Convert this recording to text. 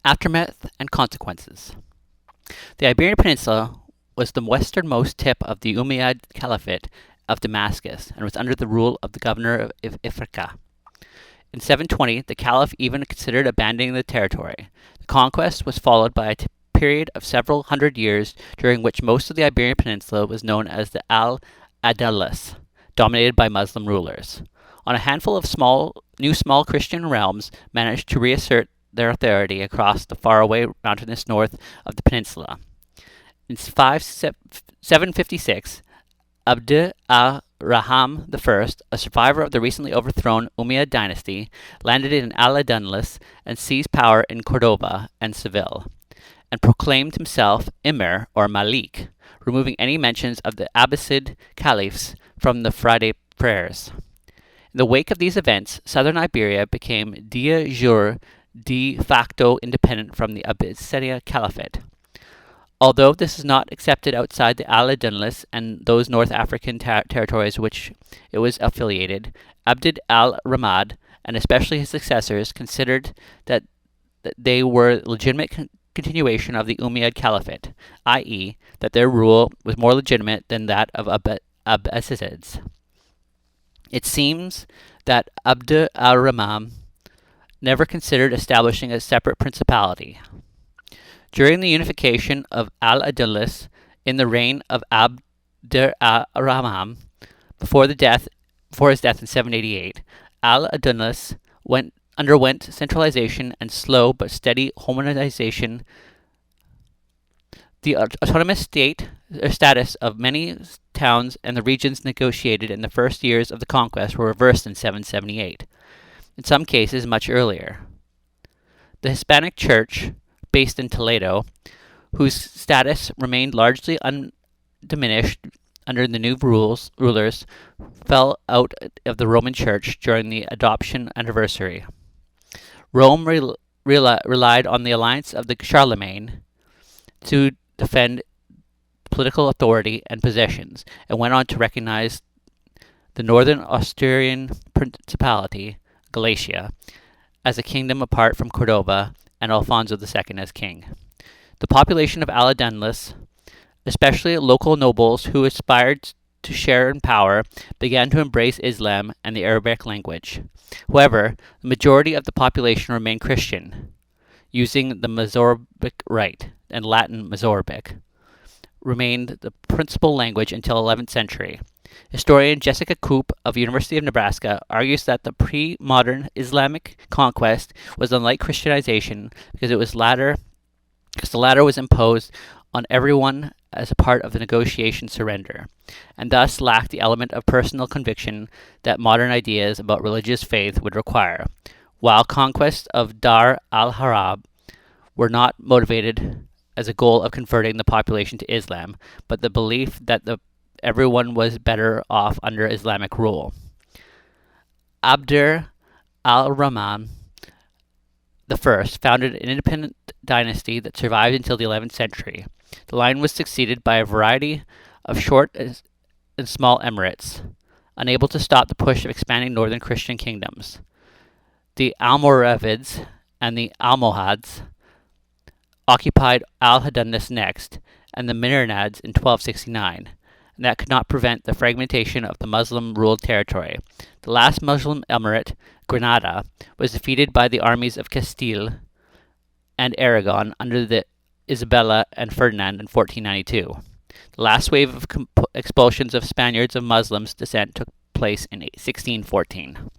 Aftermath and consequences. The Iberian Peninsula was the westernmost tip of the Umayyad Caliphate of Damascus and was under the rule of the governor of Ifriqiya. In 720, the Caliph even considered abandoning the territory. The conquest was followed by a period of several hundred years during which most of the Iberian Peninsula was known as the Al-Andalus, dominated by Muslim rulers. On a handful of small Christian realms managed to reassert their authority across the faraway mountainous north of the peninsula. In 756, Abd al-Rahman I, a survivor of the recently overthrown Umayyad dynasty, landed in Al-Andalus and seized power in Cordoba and Seville, and proclaimed himself Emir or Malik, removing any mentions of the Abbasid caliphs from the Friday prayers. In the wake of these events, southern Iberia became de jure, de facto independent from the Abbasid Caliphate. Although this is not accepted outside the Al-Andalus and those North African territories which it was affiliated, Abd al-Rahman, and especially his successors, considered that they were legitimate continuation of the Umayyad Caliphate, i.e., that their rule was more legitimate than that of Abbasids. It seems that Abd al-Rahman never considered establishing a separate principality. During the unification of Al-Andalus in the reign of Abd al-Rahman, before his death in 788, Al-Andalus underwent centralization and slow but steady homogenization. The autonomous status of many towns and the regions negotiated in the first years of the conquest were reversed in 778, in some cases much earlier. The Hispanic Church, based in Toledo, whose status remained largely undiminished under the new rulers, fell out of the Roman Church during the adoption anniversary. Rome relied on the alliance of the Charlemagne to defend political authority and possessions, and went on to recognize the northern Asturian Principality, Galicia, as a kingdom apart from Cordoba, and Alfonso II as king. The population of Al-Andalus, especially local nobles who aspired to share in power, began to embrace Islam and the Arabic language. However, the majority of the population remained Christian, using the Mozarabic rite, and Latin Mozarabic remained the principal language until 11th century. Historian Jessica Coop of University of Nebraska argues that the pre-modern Islamic conquest was unlike Christianization because the latter was imposed on everyone as a part of the negotiation surrender, and thus lacked the element of personal conviction that modern ideas about religious faith would require, while conquest of Dar al-Harab were not motivated as a goal of converting the population to Islam, but the belief that everyone was better off under Islamic rule. Abd al-Rahman I founded an independent dynasty that survived until the 11th century. The line was succeeded by a variety of short and small emirates, unable to stop the push of expanding northern Christian kingdoms. The Almoravids and the Almohads occupied Al-Andalus next, and the Marinids in 1269, and that could not prevent the fragmentation of the Muslim-ruled territory. The last Muslim emirate, Granada, was defeated by the armies of Castile and Aragon under the Isabella and Ferdinand in 1492. The last wave of expulsions of Spaniards of Muslims descent took place in 1614.